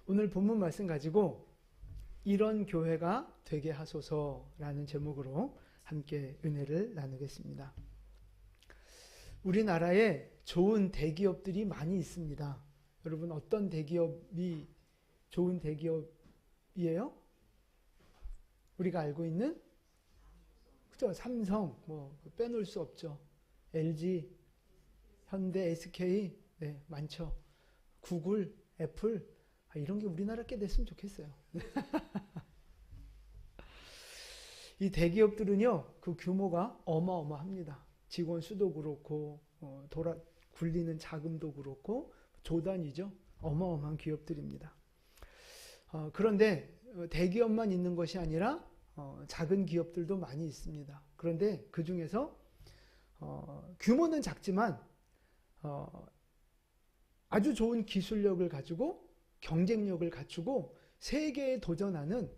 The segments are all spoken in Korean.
오늘 본문 말씀 가지고 이런 교회가 되게 하소서라는 제목으로 함께 은혜를 나누겠습니다. 우리나라에 좋은 대기업들이 많이 있습니다. 여러분 어떤 대기업이 좋은 대기업이에요? 우리가 알고 있는 그죠? 삼성 뭐 빼놓을 수 없죠. LG, 현대, SK 네, 많죠. 구글, 애플 이런 게 우리나라 게 됐으면 좋겠어요. 이 대기업들은요, 그 규모가 어마어마합니다. 직원 수도 그렇고, 굴리는 자금도 그렇고, 조단위죠. 어마어마한 기업들입니다. 그런데 대기업만 있는 것이 아니라 작은 기업들도 많이 있습니다. 그런데 그 중에서 규모는 작지만 아주 좋은 기술력을 가지고 경쟁력을 갖추고 세계에 도전하는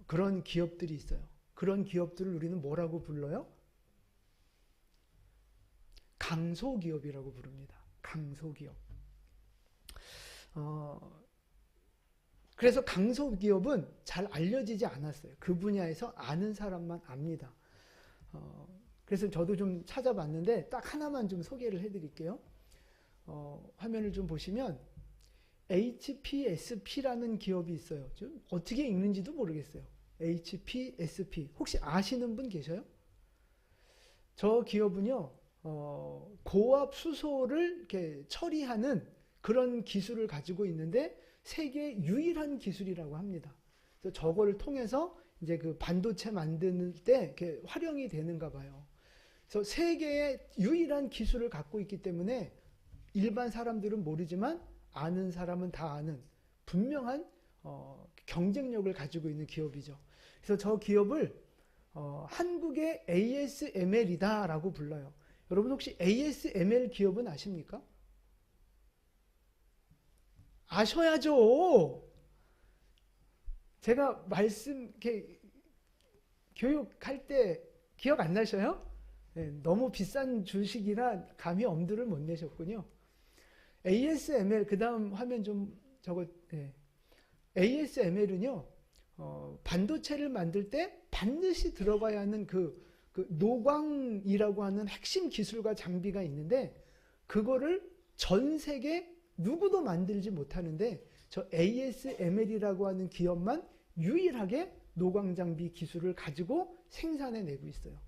그런 기업들이 있어요. 그런 기업들을 우리는 뭐라고 불러요? 강소기업이라고 부릅니다. 강소기업. 그래서 강소기업은 잘 알려지지 않았어요. 그 분야에서 아는 사람만 압니다. 그래서 저도 좀 찾아봤는데 딱 하나만 좀 소개를 해드릴게요. 화면을 좀 보시면 HPSP라는 기업이 있어요. 좀 어떻게 읽는지도 모르겠어요. HPSP. 혹시 아시는 분 계셔요? 저 기업은요, 고압 수소를 이렇게 처리하는 그런 기술을 가지고 있는데 세계 유일한 기술이라고 합니다. 그래서 저거를 통해서 이제 그 반도체 만드는 때 이렇게 활용이 되는가 봐요. 그래서 세계의 유일한 기술을 갖고 있기 때문에 일반 사람들은 모르지만 아는 사람은 다 아는 분명한 경쟁력을 가지고 있는 기업이죠. 그래서 저 기업을 한국의 ASML이다 라고 불러요. 여러분 혹시 ASML 기업은 아십니까? 아셔야죠. 제가 이렇게 교육할 때 기억 안 나셔요? 네, 너무 비싼 주식이라 감히 엄두를 못 내셨군요. ASML, 그 다음 화면 좀 네. ASML은요, 반도체를 만들 때 반드시 들어가야 하는 그 노광이라고 하는 핵심 기술과 장비가 있는데, 그거를 전 세계 누구도 만들지 못하는데, 저 ASML이라고 하는 기업만 유일하게 노광 장비 기술을 가지고 생산해내고 있어요.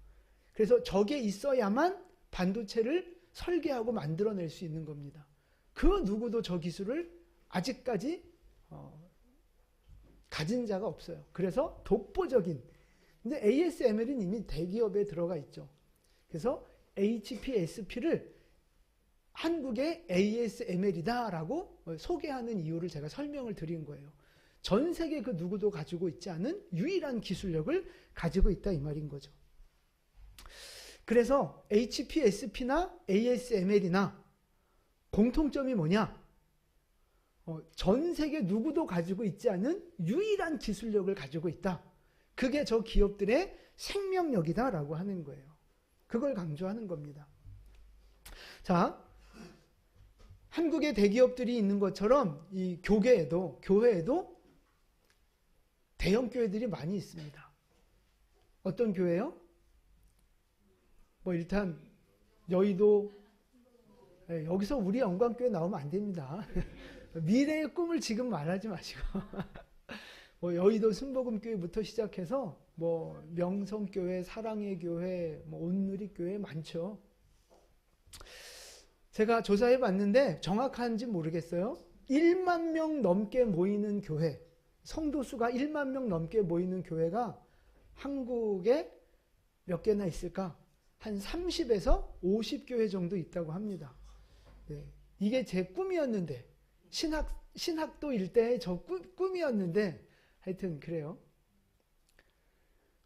그래서 저게 있어야만 반도체를 설계하고 만들어낼 수 있는 겁니다. 그 누구도 저 기술을 아직까지 가진 자가 없어요. 그래서 독보적인. 근데 ASML은 이미 대기업에 들어가 있죠. 그래서 HPSP를 한국의 ASML이다라고 소개하는 이유를 제가 설명을 드린 거예요. 전 세계 그 누구도 가지고 있지 않은 유일한 기술력을 가지고 있다 이 말인 거죠. 그래서 HPSP나 ASML이나 공통점이 뭐냐? 전 세계 누구도 가지고 있지 않은 유일한 기술력을 가지고 있다. 그게 저 기업들의 생명력이다라고 하는 거예요. 그걸 강조하는 겁니다. 자, 한국의 대기업들이 있는 것처럼 이 교회에도 대형 교회들이 많이 있습니다. 어떤 교회요? 뭐 일단 여의도, 여기서 우리 영광교회 나오면 안 됩니다. 미래의 꿈을 지금 말하지 마시고 뭐 여의도 순복음교회부터 시작해서 뭐 명성교회, 사랑의 교회, 뭐 온누리교회 많죠. 제가 조사해 봤는데 정확한지 모르겠어요. 1만 명 넘게 모이는 교회, 성도 수가 1만 명 넘게 모이는 교회가 한국에 몇 개나 있을까? 한 30에서 50교회 정도 있다고 합니다. 네, 이게 제 꿈이었는데, 신학도 일대의 저 꿈이었는데, 하여튼 그래요.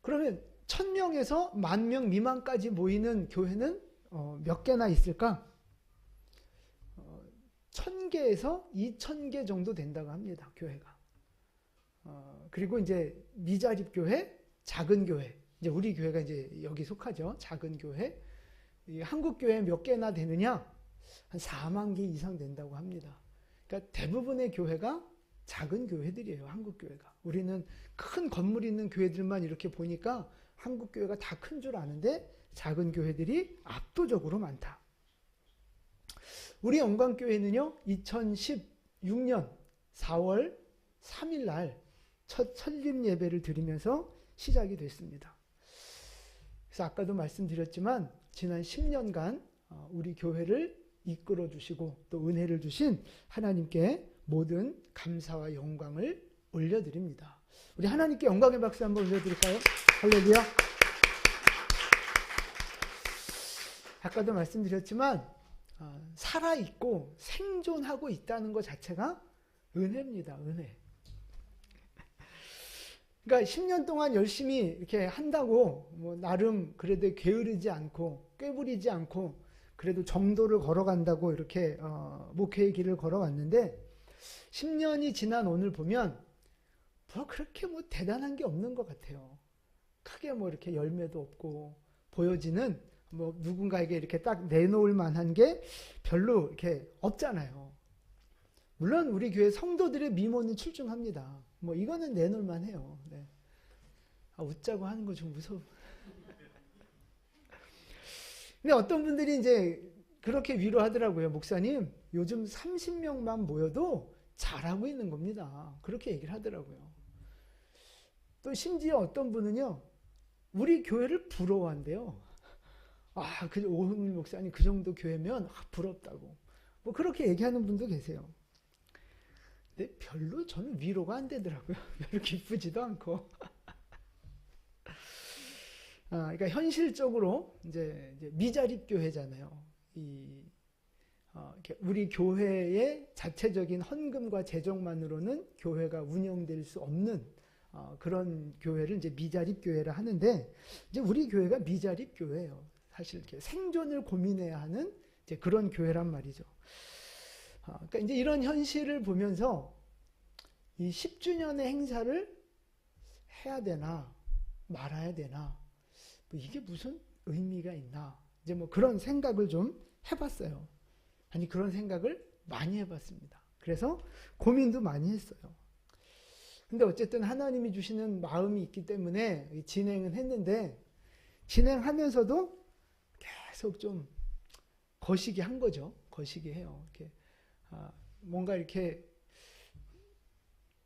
그러면 1000명에서 10,000명 미만까지 모이는 교회는 몇 개나 있을까? 1000개에서 2000개 정도 된다고 합니다, 교회가. 그리고 이제 미자립 교회, 작은 교회. 이제 우리 교회가 이제 여기 속하죠. 작은 교회. 한국 교회 몇 개나 되느냐? 한 4만 개 이상 된다고 합니다. 그러니까 대부분의 교회가 작은 교회들이에요. 한국 교회가. 우리는 큰 건물 있는 교회들만 이렇게 보니까 한국 교회가 다 큰 줄 아는데 작은 교회들이 압도적으로 많다. 우리 영광교회는요, 2016년 4월 3일 날 첫 설립 예배를 드리면서 시작이 됐습니다. 그래서 아까도 말씀드렸지만 지난 10년간 우리 교회를 이끌어 주시고 또 은혜를 주신 하나님께 모든 감사와 영광을 올려드립니다. 우리 하나님께 영광의 박수 한번 올려드릴까요? 할렐루야. 아까도 말씀드렸지만 살아있고 생존하고 있다는 것 자체가 은혜입니다. 은혜. 그러니까 10년 동안 열심히 이렇게 한다고 뭐 나름 그래도 게으르지 않고 꾀부리지 않고 그래도 정도를 걸어간다고 이렇게 목회의 길을 걸어왔는데 10년이 지난 오늘 보면 뭐 그렇게 뭐 대단한 게 없는 것 같아요. 크게 뭐 이렇게 열매도 없고 보여지는 뭐 누군가에게 이렇게 딱 내놓을 만한 게 별로 이렇게 없잖아요. 물론 우리 교회 성도들의 미모는 출중합니다. 뭐 이거는 내놓을 만해요. 네. 웃자고 하는 거 좀 무서워. 근데 어떤 분들이 이제 그렇게 위로하더라고요. 목사님, 요즘 30명만 모여도 잘하고 있는 겁니다. 그렇게 얘기를 하더라고요. 또 심지어 어떤 분은요, 우리 교회를 부러워한대요. 오흥민 목사님 그 정도 교회면 부럽다고. 뭐 그렇게 얘기하는 분도 계세요. 근데 별로 저는 위로가 안 되더라고요. 별로 기쁘지도 않고. 그러니까 현실적으로 이제 미자립 교회잖아요. 우리 교회의 자체적인 헌금과 재정만으로는 교회가 운영될 수 없는 그런 교회를 이제 미자립 교회라 하는데, 이제 우리 교회가 미자립 교회예요. 사실 이렇게 생존을 고민해야 하는 이제 그런 교회란 말이죠. 그러니까 이제 이런 현실을 보면서 이 10주년의 행사를 해야 되나 말아야 되나, 뭐 이게 무슨 의미가 있나, 이제 뭐 그런 생각을 좀 해봤어요. 아니 그런 생각을 많이 해봤습니다. 그래서 고민도 많이 했어요. 근데 어쨌든 하나님이 주시는 마음이 있기 때문에 진행은 했는데, 진행하면서도 계속 좀 거시기 한 거죠. 거시기 해요. 이렇게 뭔가 이렇게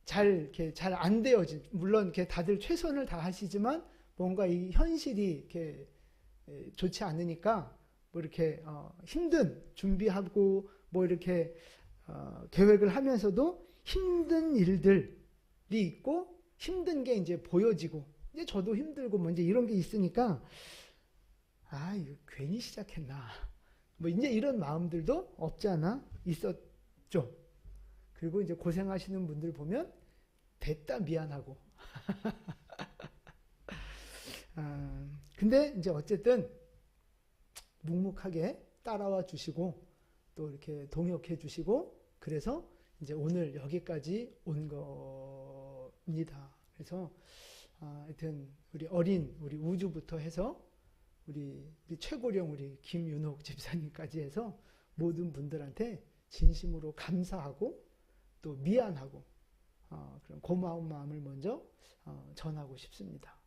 잘 안 되어지. 물론 이렇게 다들 최선을 다하시지만 뭔가 이 현실이 이렇게 좋지 않으니까 뭐 이렇게 힘든 준비하고 뭐 이렇게 계획을 하면서도 힘든 일들이 있고 힘든 게 이제 보여지고, 이제 저도 힘들고 뭐 이제 이런 게 있으니까 이거 괜히 시작했나, 뭐 이제 이런 마음들도 없지 않아 있었죠. 그리고 이제 고생하시는 분들 보면 됐다 미안하고. 근데 이제 어쨌든 묵묵하게 따라와 주시고 또 이렇게 동역해 주시고, 그래서 이제 오늘 여기까지 온 겁니다. 그래서 하여튼 우리 우주부터 해서 우리 최고령 우리 김윤옥 집사님까지 해서 모든 분들한테 진심으로 감사하고 또 미안하고 그런 고마운 마음을 먼저 전하고 싶습니다.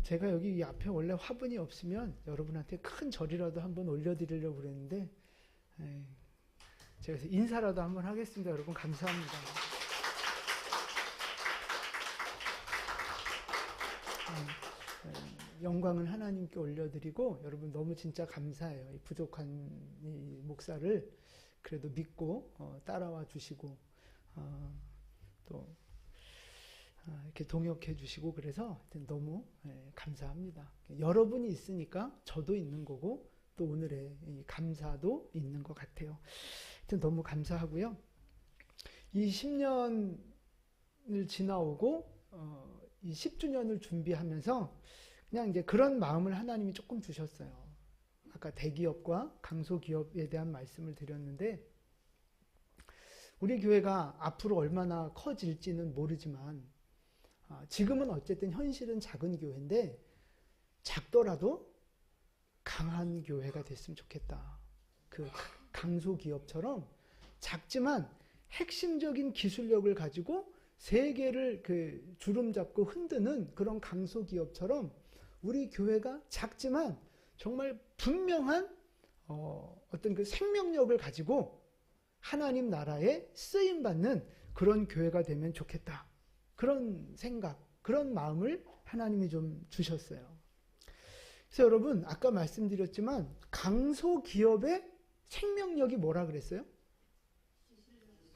제가 여기 이 앞에 원래 화분이 없으면 여러분한테 큰 절이라도 한번 올려드리려고 그랬는데, 제가 인사라도 한번 하겠습니다. 여러분 감사합니다. 영광은 하나님께 올려드리고, 여러분 너무 진짜 감사해요. 이 부족한 이 목사를 그래도 믿고 따라와 주시고 또 이렇게 동역해 주시고, 그래서 너무 감사합니다. 여러분이 있으니까 저도 있는 거고 또 오늘의 이 감사도 있는 것 같아요. 하여튼 너무 감사하고요. 이 10년을 지나오고 이 10주년을 준비하면서 그냥 이제 그런 마음을 하나님이 조금 주셨어요. 아까 대기업과 강소기업에 대한 말씀을 드렸는데, 우리 교회가 앞으로 얼마나 커질지는 모르지만 지금은 어쨌든 현실은 작은 교회인데 작더라도 강한 교회가 됐으면 좋겠다. 그 강소기업처럼 작지만 핵심적인 기술력을 가지고 세계를 주름잡고 흔드는 그런 강소기업처럼 우리 교회가 작지만 정말 분명한 어떤 그 생명력을 가지고 하나님 나라에 쓰임받는 그런 교회가 되면 좋겠다. 그런 생각, 그런 마음을 하나님이 좀 주셨어요. 그래서 여러분, 아까 말씀드렸지만 강소기업의 생명력이 뭐라 그랬어요?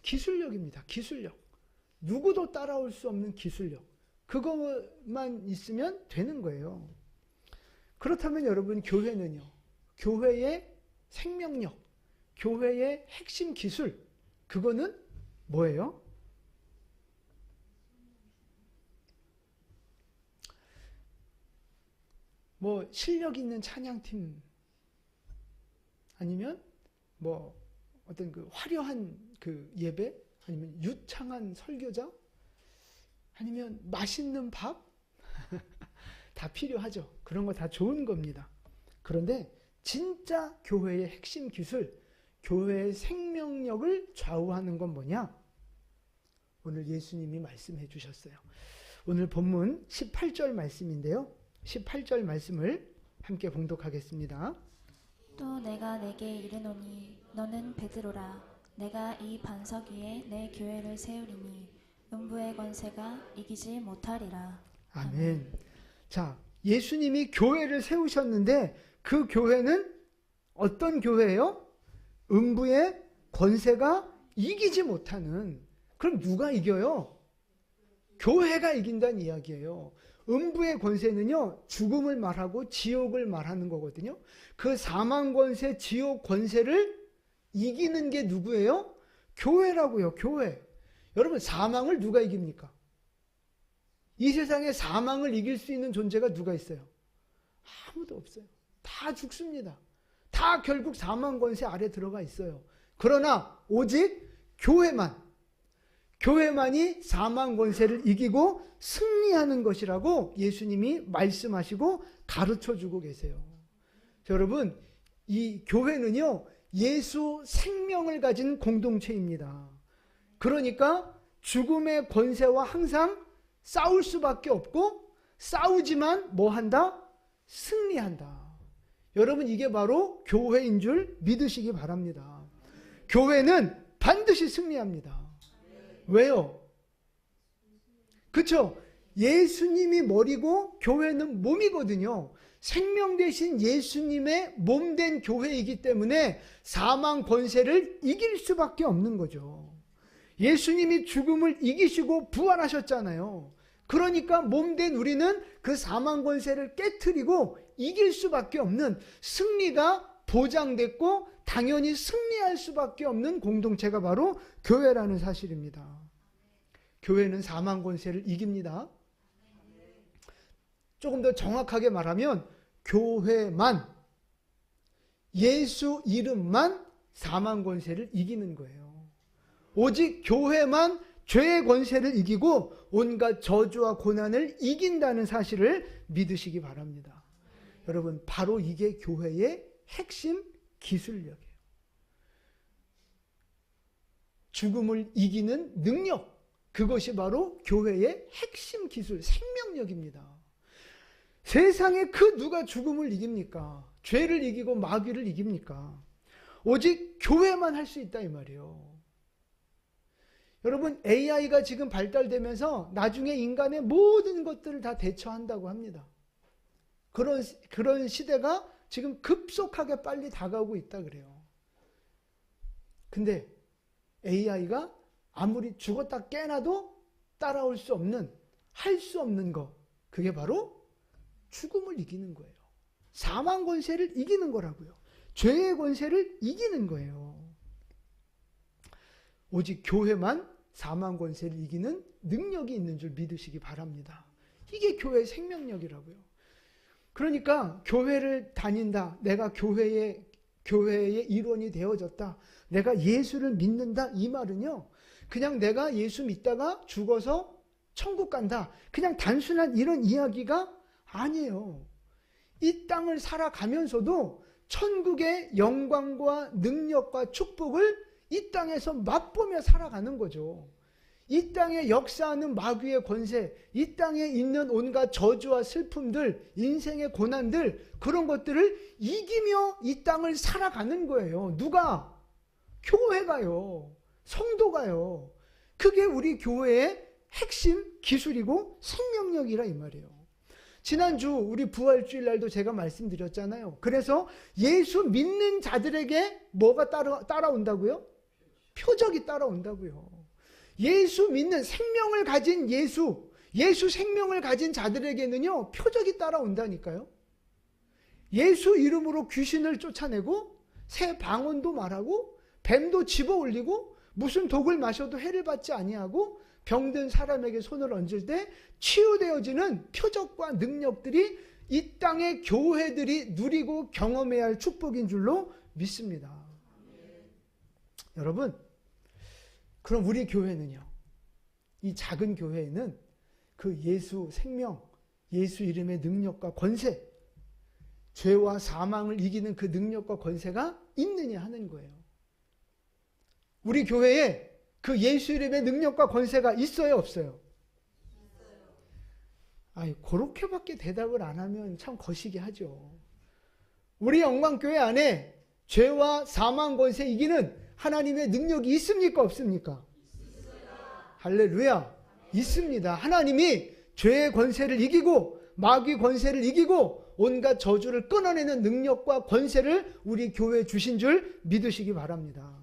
기술력입니다. 기술력. 누구도 따라올 수 없는 기술력. 그것만 있으면 되는 거예요. 그렇다면 여러분, 교회는요. 교회의 생명력, 교회의 핵심 기술, 그거는 뭐예요? 뭐 실력 있는 찬양팀, 아니면 뭐 어떤 그 화려한 그 예배, 아니면 유창한 설교자, 아니면 맛있는 밥, 다 필요하죠. 그런 거 다 좋은 겁니다. 그런데 진짜 교회의 핵심 기술, 교회의 생명력을 좌우하는 건 뭐냐? 오늘 예수님이 말씀해 주셨어요. 오늘 본문 18절 말씀인데요. 18절 말씀을 함께 봉독하겠습니다. 또 내가 내게 이르노니 너는 베드로라. 내가 이 반석 위에 내 교회를 세우리니 음부의 권세가 이기지 못하리라. 아멘. 자, 예수님이 교회를 세우셨는데 그 교회는 어떤 교회예요? 음부의 권세가 이기지 못하는. 그럼 누가 이겨요? 교회가 이긴다는 이야기예요. 음부의 권세는요, 죽음을 말하고 지옥을 말하는 거거든요. 그 사망 권세, 지옥 권세를 이기는 게 누구예요? 교회라고요, 교회. 여러분, 사망을 누가 이깁니까? 이 세상에 사망을 이길 수 있는 존재가 누가 있어요? 아무도 없어요. 다 죽습니다. 다 결국 사망 권세 아래 들어가 있어요. 그러나 오직 교회만이 사망 권세를 이기고 승리하는 것이라고 예수님이 말씀하시고 가르쳐주고 계세요. 여러분, 이 교회는요, 예수 생명을 가진 공동체입니다. 그러니까 죽음의 권세와 항상 싸울 수밖에 없고, 싸우지만 뭐 한다? 승리한다. 여러분, 이게 바로 교회인 줄 믿으시기 바랍니다. 교회는 반드시 승리합니다. 왜요? 그렇죠? 예수님이 머리고 교회는 몸이거든요. 생명 대신 예수님의 몸된 교회이기 때문에 사망 권세를 이길 수밖에 없는 거죠. 예수님이 죽음을 이기시고 부활하셨잖아요. 그러니까 몸된 우리는 그 사망 권세를 깨트리고 이길 수밖에 없는, 승리가 보장됐고 당연히 승리할 수밖에 없는 공동체가 바로 교회라는 사실입니다. 교회는 사망 권세를 이깁니다. 조금 더 정확하게 말하면 교회만, 예수 이름만 사망 권세를 이기는 거예요. 오직 교회만 죄의 권세를 이기고 온갖 저주와 고난을 이긴다는 사실을 믿으시기 바랍니다. 여러분, 바로 이게 교회의 핵심 기술력이에요. 죽음을 이기는 능력, 그것이 바로 교회의 핵심 기술, 생명력입니다. 세상에 그 누가 죽음을 이깁니까? 죄를 이기고 마귀를 이깁니까? 오직 교회만 할 수 있다 이 말이에요. 여러분, AI가 지금 발달되면서 나중에 인간의 모든 것들을 다 대처한다고 합니다. 그런 시대가 지금 급속하게 빨리 다가오고 있다 그래요. 근데 AI가 아무리 죽었다 깨나도 따라올 수 없는, 할 수 없는 것, 그게 바로 죽음을 이기는 거예요. 사망 권세를 이기는 거라고요. 죄의 권세를 이기는 거예요. 오직 교회만 사망 권세를 이기는 능력이 있는 줄 믿으시기 바랍니다. 이게 교회의 생명력이라고요. 그러니까 교회를 다닌다, 내가 교회의 일원이 되어졌다, 내가 예수를 믿는다, 이 말은요, 그냥 내가 예수 믿다가 죽어서 천국 간다, 그냥 단순한 이런 이야기가 아니에요. 이 땅을 살아가면서도 천국의 영광과 능력과 축복을 이 땅에서 맛보며 살아가는 거죠. 이 땅에 역사하는 마귀의 권세, 이 땅에 있는 온갖 저주와 슬픔들, 인생의 고난들, 그런 것들을 이기며 이 땅을 살아가는 거예요. 누가? 교회가요. 성도가요. 그게 우리 교회의 핵심 기술이고 생명력이라 이 말이에요. 지난주 우리 부활주일 날도 제가 말씀드렸잖아요. 그래서 예수 믿는 자들에게 뭐가 따라온다고요? 표적이 따라온다고요. 예수 믿는 생명을 가진 예수 생명을 가진 자들에게는요, 표적이 따라온다니까요. 예수 이름으로 귀신을 쫓아내고 새 방언도 말하고 뱀도 집어 올리고 무슨 독을 마셔도 해를 받지 아니하고 병든 사람에게 손을 얹을 때 치유되어지는 표적과 능력들이 이 땅의 교회들이 누리고 경험해야 할 축복인 줄로 믿습니다. 여러분, 그럼 우리 교회는요, 이 작은 교회에는 그 예수 생명, 예수 이름의 능력과 권세, 죄와 사망을 이기는 그 능력과 권세가 있느냐 하는 거예요. 우리 교회에 그 예수 이름의 능력과 권세가 있어요, 없어요? 아이, 그렇게밖에 대답을 안 하면 참 거시기 하죠. 우리 영광교회 안에 죄와 사망 권세 이기는 하나님의 능력이 있습니까, 없습니까? 있습니다. 할렐루야. 있습니다. 하나님이 죄의 권세를 이기고 마귀 권세를 이기고 온갖 저주를 끊어내는 능력과 권세를 우리 교회에 주신 줄 믿으시기 바랍니다.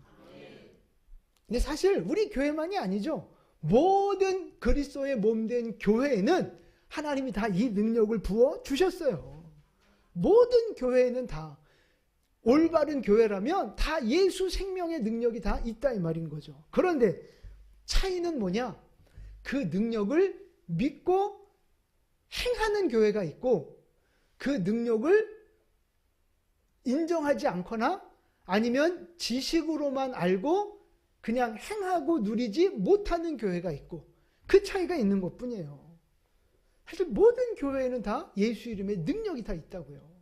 근데 사실 우리 교회만이 아니죠. 모든 그리스도의 몸된 교회에는 하나님이 다 이 능력을 부어 주셨어요. 모든 교회에는 다 올바른 교회라면 다 예수 생명의 능력이 다 있다 이 말인 거죠. 그런데 차이는 뭐냐? 그 능력을 믿고 행하는 교회가 있고 그 능력을 인정하지 않거나 아니면 지식으로만 알고 그냥 행하고 누리지 못하는 교회가 있고 그 차이가 있는 것뿐이에요. 사실 모든 교회에는 다 예수 이름의 능력이 다 있다고요.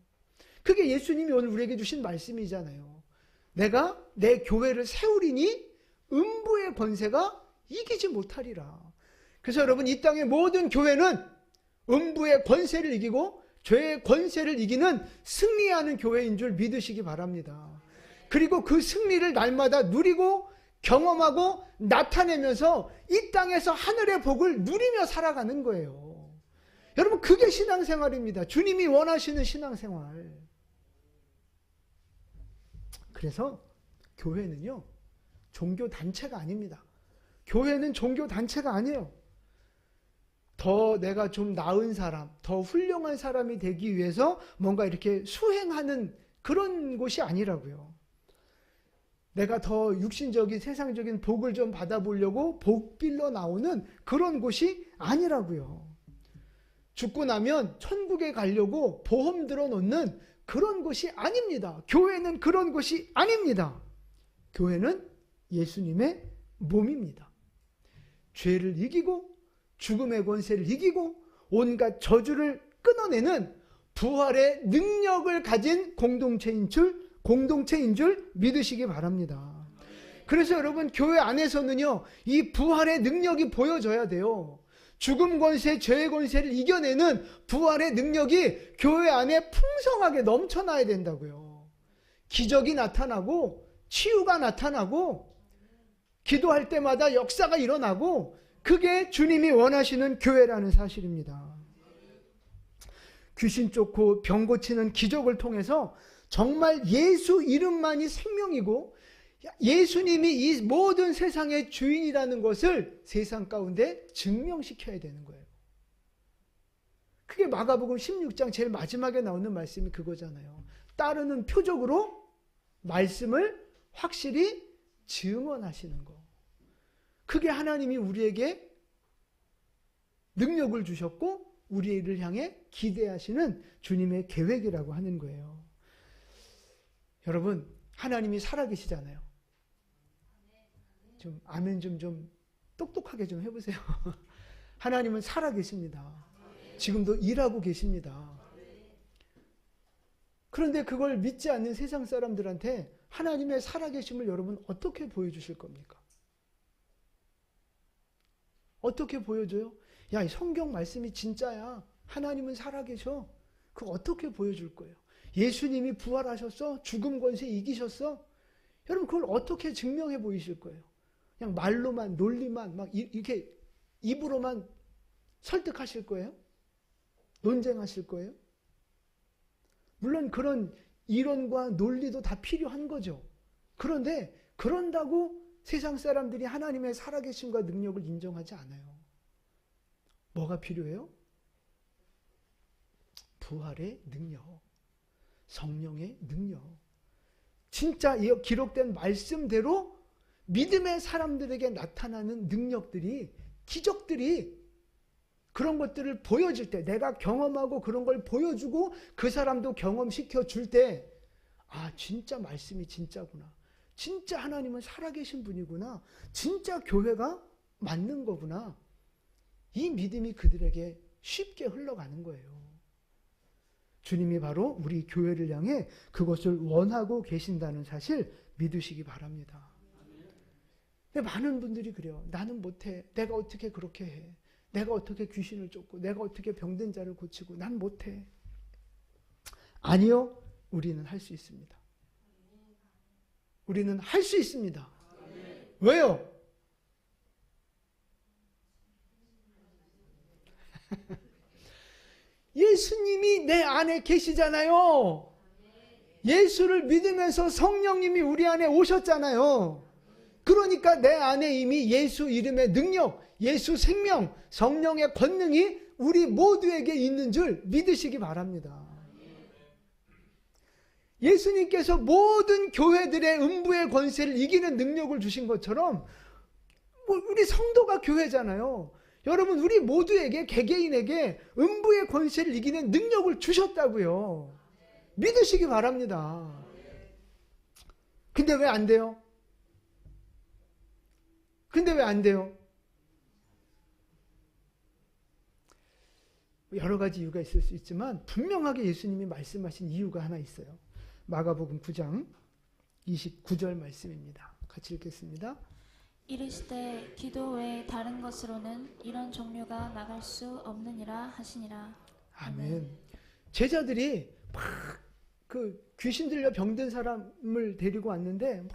그게 예수님이 오늘 우리에게 주신 말씀이잖아요. 내가 내 교회를 세우리니 음부의 권세가 이기지 못하리라. 그래서 여러분, 이 땅의 모든 교회는 음부의 권세를 이기고 죄의 권세를 이기는 승리하는 교회인 줄 믿으시기 바랍니다. 그리고 그 승리를 날마다 누리고 경험하고 나타내면서 이 땅에서 하늘의 복을 누리며 살아가는 거예요. 여러분, 그게 신앙생활입니다. 주님이 원하시는 신앙생활. 그래서 교회는요, 종교단체가 아닙니다. 교회는 종교단체가 아니에요. 더 내가 좀 나은 사람, 더 훌륭한 사람이 되기 위해서 뭔가 이렇게 수행하는 그런 곳이 아니라고요. 내가 더 육신적인 세상적인 복을 좀 받아보려고 복빌러 나오는 그런 곳이 아니라고요. 죽고 나면 천국에 가려고 보험 들어놓는 그런 곳이 아닙니다. 교회는 그런 곳이 아닙니다. 교회는 예수님의 몸입니다. 죄를 이기고 죽음의 권세를 이기고 온갖 저주를 끊어내는 부활의 능력을 가진 공동체인 줄 믿으시기 바랍니다. 그래서 여러분, 교회 안에서는요, 이 부활의 능력이 보여져야 돼요. 죽음 권세, 죄의 권세를 이겨내는 부활의 능력이 교회 안에 풍성하게 넘쳐나야 된다고요. 기적이 나타나고 치유가 나타나고 기도할 때마다 역사가 일어나고 그게 주님이 원하시는 교회라는 사실입니다. 귀신 쫓고 병 고치는 기적을 통해서 정말 예수 이름만이 생명이고 예수님이 이 모든 세상의 주인이라는 것을 세상 가운데 증명시켜야 되는 거예요. 그게 마가복음 16장 제일 마지막에 나오는 말씀이 그거잖아요. 따르는 표적으로 말씀을 확실히 증언하시는 거. 그게 하나님이 우리에게 능력을 주셨고 우리를 향해 기대하시는 주님의 계획이라고 하는 거예요. 여러분, 하나님이 살아계시잖아요. 좀 아멘 좀 똑똑하게 좀 해보세요. 하나님은 살아계십니다. 지금도 일하고 계십니다. 그런데 그걸 믿지 않는 세상 사람들한테 하나님의 살아계심을 여러분 어떻게 보여주실 겁니까? 어떻게 보여줘요? 야, 이 성경 말씀이 진짜야. 하나님은 살아계셔. 그거 어떻게 보여줄 거예요? 예수님이 부활하셨어? 죽음 권세 이기셨어? 여러분 그걸 어떻게 증명해 보이실 거예요? 그냥 말로만 논리만 막 이렇게 입으로만 설득하실 거예요? 논쟁하실 거예요? 물론 그런 이론과 논리도 다 필요한 거죠. 그런데 그런다고 세상 사람들이 하나님의 살아계심과 능력을 인정하지 않아요. 뭐가 필요해요? 부활의 능력, 성령의 능력. 진짜 이 기록된 말씀대로 믿음의 사람들에게 나타나는 능력들이, 기적들이, 그런 것들을 보여줄 때, 내가 경험하고 그런 걸 보여주고 그 사람도 경험시켜 줄 때, 아, 진짜 말씀이 진짜구나. 진짜 하나님은 살아계신 분이구나. 진짜 교회가 맞는 거구나. 이 믿음이 그들에게 쉽게 흘러가는 거예요. 주님이 바로 우리 교회를 향해 그것을 원하고 계신다는 사실 믿으시기 바랍니다. 근데 많은 분들이 그래요. 나는 못해. 내가 어떻게 그렇게 해. 내가 어떻게 귀신을 쫓고 내가 어떻게 병든 자를 고치고 난 못해. 아니요. 우리는 할 수 있습니다. 우리는 할 수 있습니다. 왜요? 예수님이 내 안에 계시잖아요. 예수를 믿으면서 성령님이 우리 안에 오셨잖아요. 그러니까 내 안에 이미 예수 이름의 능력, 예수 생명, 성령의 권능이 우리 모두에게 있는 줄 믿으시기 바랍니다. 예수님께서 모든 교회들의 음부의 권세를 이기는 능력을 주신 것처럼 우리 성도가 교회잖아요. 여러분 우리 모두에게, 개개인에게 음부의 권세를 이기는 능력을 주셨다고요. 믿으시기 바랍니다. 근데 왜 안 돼요? 근데 왜 안 돼요? 여러 가지 이유가 있을 수 있지만 분명하게 예수님이 말씀하신 이유가 하나 있어요. 마가복음 9장 29절 말씀입니다. 같이 읽겠습니다. 이르시되 기도 외에 다른 것으로는 이런 종류가 나갈 수 없느니라 하시니라. 아멘. 제자들이 막 그 귀신 들려 병든 사람을 데리고 왔는데 막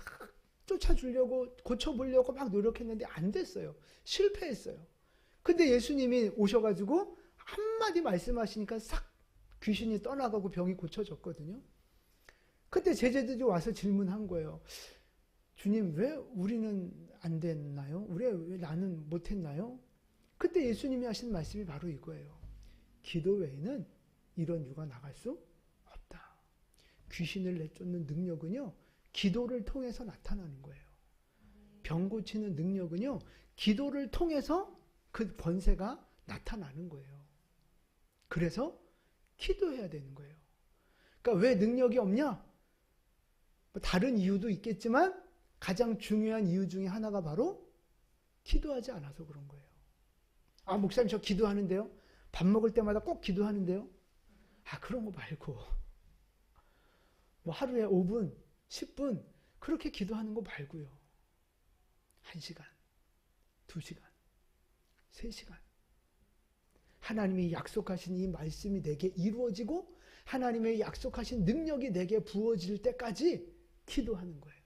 쫓아주려고 고쳐보려고 막 노력했는데 안 됐어요. 실패했어요. 근데 예수님이 오셔가지고 한마디 말씀하시니까 싹 귀신이 떠나가고 병이 고쳐졌거든요. 그때 제자들이 와서 질문한 거예요. 주님, 왜 우리는 안 됐나요? 왜 나는 못했나요? 그때 예수님이 하신 말씀이 바로 이거예요. 기도 외에는 이런 유가 나갈 수 없다. 귀신을 내쫓는 능력은요, 기도를 통해서 나타나는 거예요. 병 고치는 능력은요, 기도를 통해서 그 권세가 나타나는 거예요. 그래서 기도해야 되는 거예요. 그러니까 왜 능력이 없냐? 다른 이유도 있겠지만 가장 중요한 이유 중에 하나가 바로 기도하지 않아서 그런 거예요. 아, 목사님 저 기도하는데요? 밥 먹을 때마다 꼭 기도하는데요? 아, 그런 거 말고 뭐 하루에 5분, 10분 그렇게 기도하는 거 말고요. 1시간, 2시간, 3시간 하나님이 약속하신 이 말씀이 내게 이루어지고 하나님의 약속하신 능력이 내게 부어질 때까지 기도하는 거예요.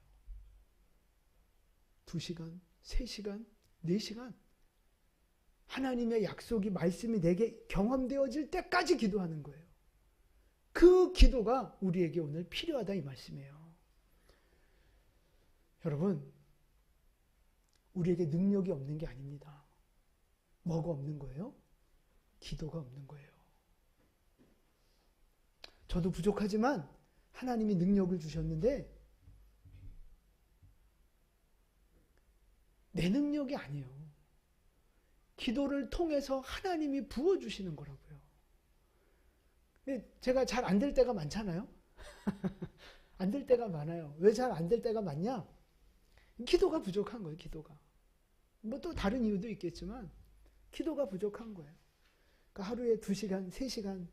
2시간, 3시간, 4시간 하나님의 약속이 말씀이 내게 경험되어질 때까지 기도하는 거예요. 그 기도가 우리에게 오늘 필요하다 이 말씀이에요. 여러분, 우리에게 능력이 없는 게 아닙니다. 뭐가 없는 거예요? 기도가 없는 거예요. 저도 부족하지만 하나님이 능력을 주셨는데 내 능력이 아니에요. 기도를 통해서 하나님이 부어주시는 거라고요. 근데 제가 잘 안 될 때가 많잖아요. 안 될 때가 많아요. 왜 잘 안 될 때가 많냐? 기도가 부족한 거예요. 기도가. 뭐 또 다른 이유도 있겠지만 기도가 부족한 거예요. 그러니까 하루에 2시간, 3시간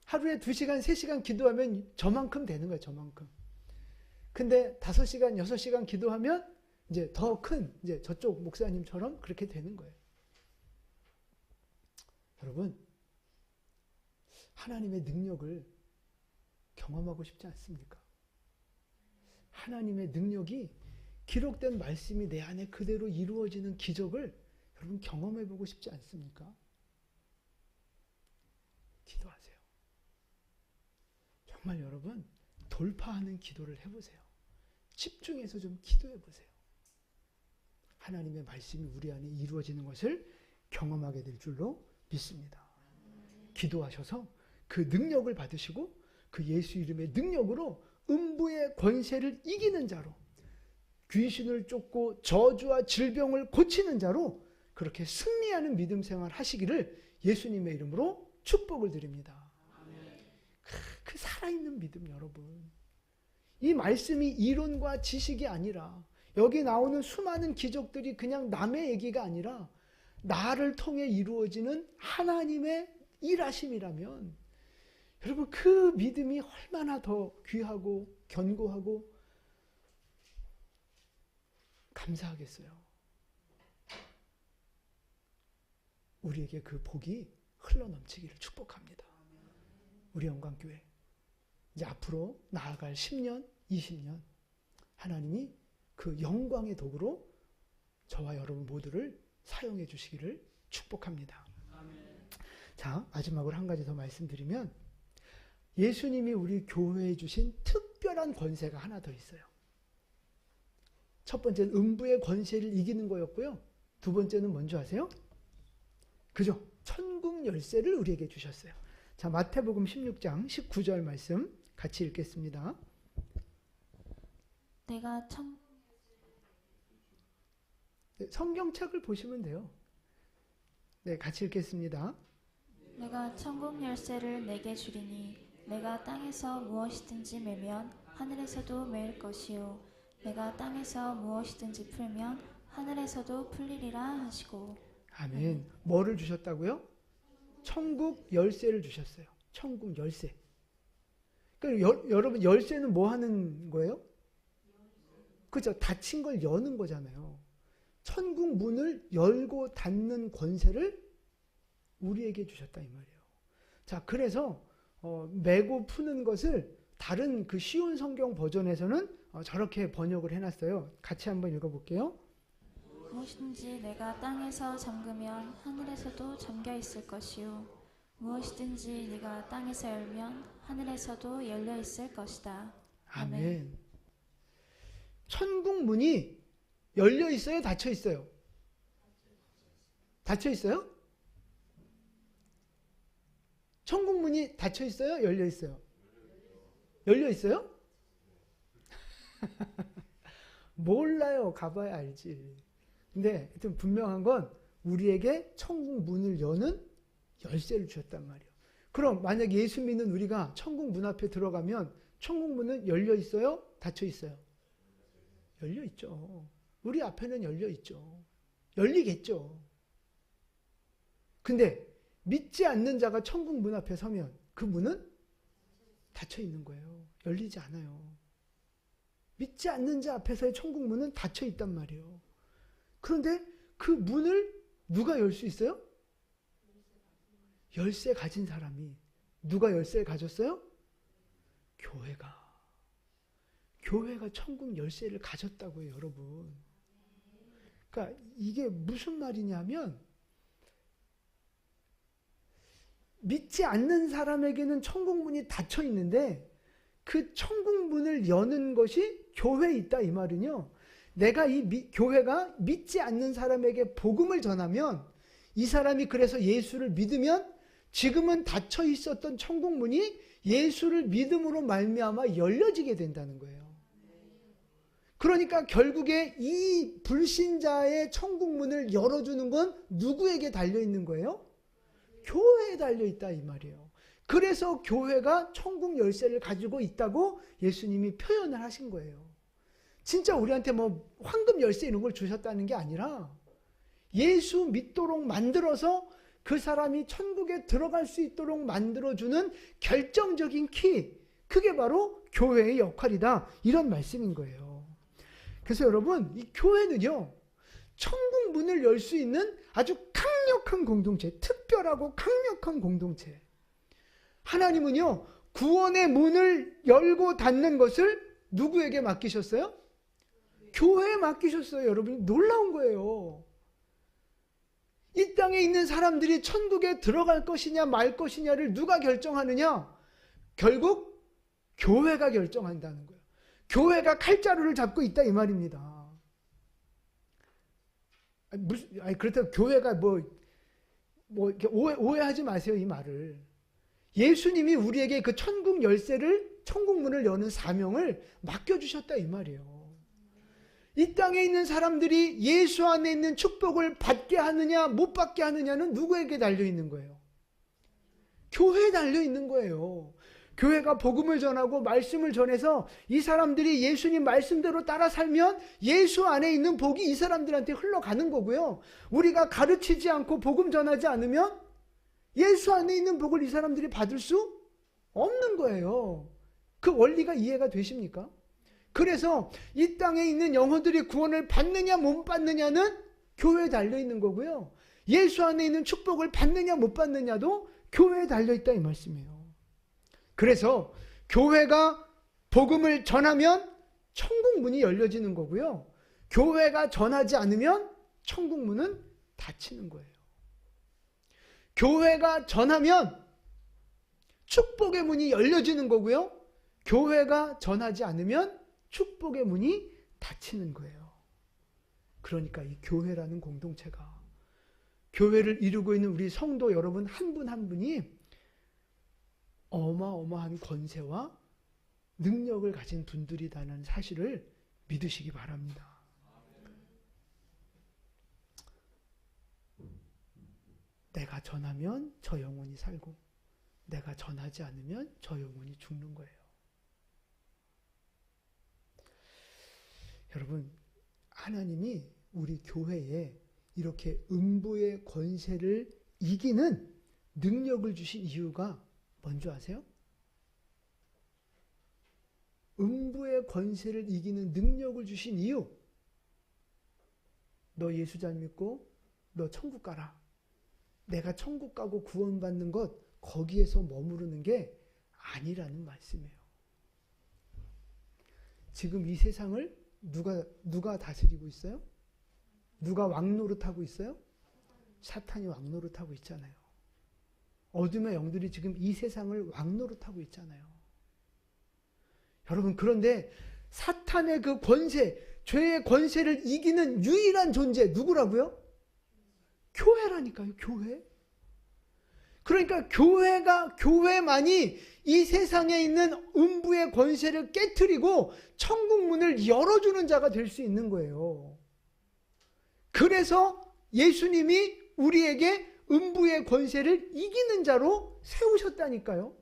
하루에 2시간, 3시간 기도하면 저만큼 되는 거예요. 저만큼. 근데 5시간, 6시간 기도하면 이제 더 큰, 이제 저쪽 목사님처럼 그렇게 되는 거예요. 여러분, 하나님의 능력을 경험하고 싶지 않습니까? 하나님의 능력이 기록된 말씀이 내 안에 그대로 이루어지는 기적을 여러분 경험해 보고 싶지 않습니까? 기도하세요. 정말 여러분 돌파하는 기도를 해보세요. 집중해서 좀 기도해 보세요. 하나님의 말씀이 우리 안에 이루어지는 것을 경험하게 될 줄로 믿습니다. 기도하셔서 그 능력을 받으시고 그 예수 이름의 능력으로 음부의 권세를 이기는 자로, 귀신을 쫓고 저주와 질병을 고치는 자로 그렇게 승리하는 믿음 생활 하시기를 예수님의 이름으로 축복을 드립니다. 그 살아있는 믿음 여러분. 이 말씀이 이론과 지식이 아니라, 여기 나오는 수많은 기적들이 그냥 남의 얘기가 아니라 나를 통해 이루어지는 하나님의 일하심이라면 여러분 그 믿음이 얼마나 더 귀하고 견고하고 감사하겠어요. 우리에게 그 복이 흘러넘치기를 축복합니다. 우리 영광교회 이제 앞으로 나아갈 10년, 20년 하나님이 그 영광의 도구로 저와 여러분 모두를 사용해 주시기를 축복합니다. 자, 마지막으로 한 가지 더 말씀드리면 예수님이 우리 교회에 주신 특별한 권세가 하나 더 있어요. 첫 번째는 음부의 권세를 이기는 거였고요. 두 번째는 뭔지 아세요? 그죠? 천국 열쇠를 우리에게 주셨어요. 자, 마태복음 16장 19절 말씀 같이 읽겠습니다. 내가 성경책을 보시면 돼요. 네, 같이 읽겠습니다. 내가 천국 열쇠를 내게 주리니 내가 땅에서 무엇이든지 매면 하늘에서도 매일 것이요 내가 땅에서 무엇이든지 풀면 하늘에서도 풀리리라 하시고. 아멘. 뭐를 주셨다고요? 천국 열쇠를 주셨어요. 천국 열쇠. 그러니까 여러분 열쇠는 뭐 하는 거예요? 그렇죠. 닫힌 걸 여는 거잖아요. 천국 문을 열고 닫는 권세를 우리에게 주셨다 이 말이에요. 자, 그래서 매고 푸는 것을 다른 그 쉬운 성경 버전에서는 저렇게 번역을 해놨어요. 같이 한번 읽어볼게요. 무엇이든지 내가 땅에서 잠그면 하늘에서도 잠겨 있을 것이요 무엇이든지 네가 땅에서 열면 하늘에서도 열려 있을 것이다. 아멘. 천국 문이 열려 있어요? 닫혀 있어요? 닫혀 있어요? 천국 문이 닫혀 있어요? 열려 있어요? 열려 있어요? 몰라요. 가봐야 알지. 근데 하여튼 분명한 건 우리에게 천국 문을 여는 열쇠를 주셨단 말이에요. 그럼 만약 예수 믿는 우리가 천국 문 앞에 들어가면 천국 문은 열려 있어요? 닫혀 있어요? 열려 있죠. 우리 앞에는 열려 있죠. 열리겠죠. 근데 믿지 않는 자가 천국 문 앞에 서면 그 문은 닫혀 있는 거예요. 열리지 않아요. 믿지 않는 자 앞에서의 천국 문은 닫혀 있단 말이에요. 그런데 그 문을 누가 열 수 있어요? 열쇠 가진 사람이. 누가 열쇠를 가졌어요? 교회가. 교회가 천국 열쇠를 가졌다고요, 여러분. 그러니까 이게 무슨 말이냐면 믿지 않는 사람에게는 천국 문이 닫혀 있는데 그 천국 문을 여는 것이 교회에 있다 이 말은요. 내가 교회가 믿지 않는 사람에게 복음을 전하면 이 사람이 그래서 예수를 믿으면 지금은 닫혀 있었던 천국 문이 예수를 믿음으로 말미암아 열려지게 된다는 거예요. 그러니까 결국에 이 불신자의 천국 문을 열어주는 건 누구에게 달려있는 거예요? 교회에 달려있다 이 말이에요. 그래서 교회가 천국 열쇠를 가지고 있다고 예수님이 표현을 하신 거예요. 진짜 우리한테 뭐 황금 열쇠 이런 걸 주셨다는 게 아니라 예수 믿도록 만들어서 그 사람이 천국에 들어갈 수 있도록 만들어주는 결정적인 키, 그게 바로 교회의 역할이다. 이런 말씀인 거예요. 그래서 여러분, 이 교회는요, 천국 문을 열 수 있는 아주 강력한 공동체, 특별하고 강력한 공동체. 하나님은요, 구원의 문을 열고 닫는 것을 누구에게 맡기셨어요? 교회에 맡기셨어요. 여러분, 놀라운 거예요. 이 땅에 있는 사람들이 천국에 들어갈 것이냐 말 것이냐를 누가 결정하느냐? 결국 교회가 결정한다는 거예요. 교회가 칼자루를 잡고 있다 이 말입니다. 그렇다고 교회가 이렇게 오해하지 마세요, 이 말을. 예수님이 우리에게 그 천국 열쇠를, 천국 문을 여는 사명을 맡겨주셨다 이 말이에요. 이 땅에 있는 사람들이 예수 안에 있는 축복을 받게 하느냐 못 받게 하느냐는 누구에게 달려있는 거예요? 교회에 달려있는 거예요. 교회가 복음을 전하고 말씀을 전해서 이 사람들이 예수님 말씀대로 따라 살면 예수 안에 있는 복이 이 사람들한테 흘러가는 거고요. 우리가 가르치지 않고 복음 전하지 않으면 예수 안에 있는 복을 이 사람들이 받을 수 없는 거예요. 그 원리가 이해가 되십니까? 그래서 이 땅에 있는 영혼들이 구원을 받느냐 못 받느냐는 교회에 달려있는 거고요. 예수 안에 있는 축복을 받느냐 못 받느냐도 교회에 달려있다 이 말씀이에요. 그래서 교회가 복음을 전하면 천국 문이 열려지는 거고요. 교회가 전하지 않으면 천국 문은 닫히는 거예요. 교회가 전하면 축복의 문이 열려지는 거고요. 교회가 전하지 않으면 축복의 문이 닫히는 거예요. 그러니까 이 교회라는 공동체가, 교회를 이루고 있는 우리 성도 여러분 한 분 한 분이 어마어마한 권세와 능력을 가진 분들이라는 사실을 믿으시기 바랍니다. 내가 전하면 저 영혼이 살고 내가 전하지 않으면 저 영혼이 죽는 거예요. 여러분, 하나님이 우리 교회에 이렇게 음부의 권세를 이기는 능력을 주신 이유가 뭔지 아세요? 음부의 권세를 이기는 능력을 주신 이유. 너 예수 잘 믿고 너 천국 가라. 내가 천국 가고 구원받는 것 거기에서 머무르는 게 아니라는 말씀이에요. 지금 이 세상을 누가 다스리고 있어요? 누가 왕노릇하고 있어요? 사탄이 왕노릇하고 있잖아요. 어둠의 영들이 지금 이 세상을 왕노릇하고 있잖아요. 여러분, 그런데 사탄의 그 권세, 죄의 권세를 이기는 유일한 존재 누구라고요? 교회라니까요. 교회. 그러니까 교회만이 이 세상에 있는 음부의 권세를 깨트리고 천국 문을 열어주는 자가 될 수 있는 거예요. 그래서 예수님이 우리에게 음부의 권세를 이기는 자로 세우셨다니까요.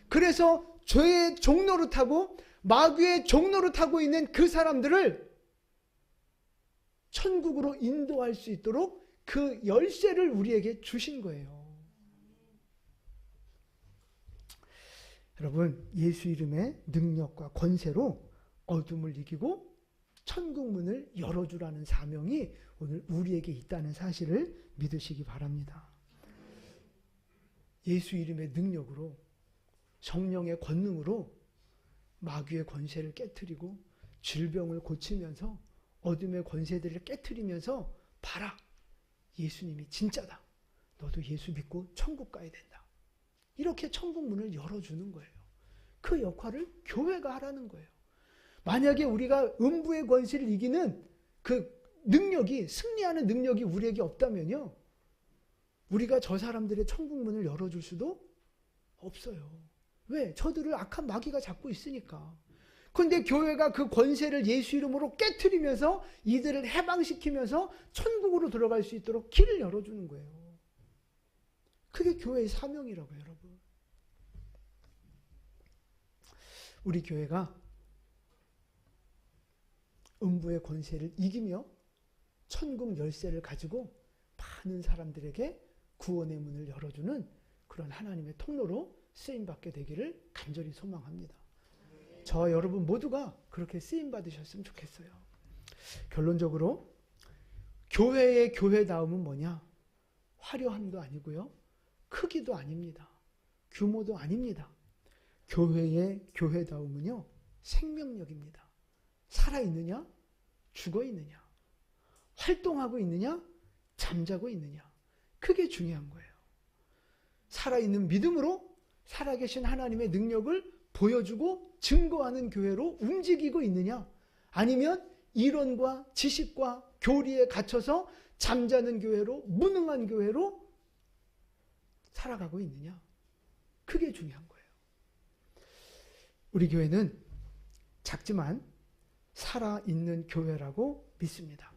그래서 죄의 종노릇하고 마귀의 종노릇하고 있는 그 사람들을 천국으로 인도할 수 있도록 그 열쇠를 우리에게 주신 거예요. 여러분, 예수 이름의 능력과 권세로 어둠을 이기고 천국 문을 열어주라는 사명이 오늘 우리에게 있다는 사실을 믿으시기 바랍니다. 예수 이름의 능력으로, 성령의 권능으로 마귀의 권세를 깨트리고 질병을 고치면서 어둠의 권세들을 깨트리면서 봐라, 예수님이 진짜다. 너도 예수 믿고 천국 가야 된다. 이렇게 천국 문을 열어주는 거예요. 그 역할을 교회가 하라는 거예요. 만약에 우리가 음부의 권세를 이기는 그 능력이, 승리하는 능력이 우리에게 없다면요, 우리가 저 사람들의 천국 문을 열어줄 수도 없어요. 왜? 저들을 악한 마귀가 잡고 있으니까. 그런데 교회가 그 권세를 예수 이름으로 깨트리면서 이들을 해방시키면서 천국으로 들어갈 수 있도록 길을 열어주는 거예요. 그게 교회의 사명이라고요, 여러분. 우리 교회가 음부의 권세를 이기며 천국 열쇠를 가지고 많은 사람들에게 구원의 문을 열어주는 그런 하나님의 통로로 쓰임받게 되기를 간절히 소망합니다. 저와 여러분 모두가 그렇게 쓰임 받으셨으면 좋겠어요. 결론적으로 교회의 교회다움은 뭐냐? 화려함도 아니고요. 크기도 아닙니다. 규모도 아닙니다. 교회의 교회다움은요. 생명력입니다. 살아있느냐? 죽어있느냐? 활동하고 있느냐? 잠자고 있느냐? 그게 중요한 거예요. 살아있는 믿음으로 살아계신 하나님의 능력을 보여주고 증거하는 교회로 움직이고 있느냐? 아니면 이론과 지식과 교리에 갇혀서 잠자는 교회로, 무능한 교회로 살아가고 있느냐? 그게 중요한 거예요. 우리 교회는 작지만 살아있는 교회라고 믿습니다.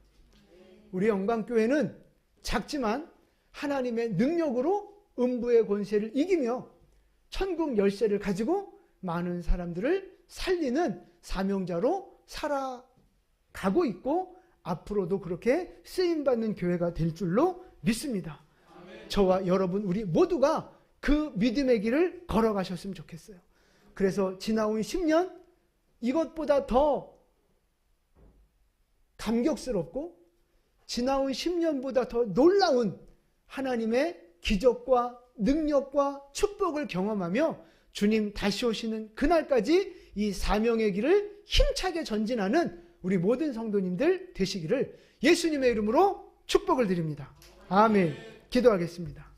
우리 영광교회는 작지만 하나님의 능력으로 음부의 권세를 이기며 천국 열쇠를 가지고 많은 사람들을 살리는 사명자로 살아가고 있고 앞으로도 그렇게 쓰임받는 교회가 될 줄로 믿습니다. 저와 여러분 우리 모두가 그 믿음의 길을 걸어가셨으면 좋겠어요. 그래서 지나온 10년 이것보다 더 감격스럽고 지나온 10년보다 더 놀라운 하나님의 기적과 능력과 축복을 경험하며 주님 다시 오시는 그날까지 이 사명의 길을 힘차게 전진하는 우리 모든 성도님들 되시기를 예수님의 이름으로 축복을 드립니다. 아멘. 기도하겠습니다.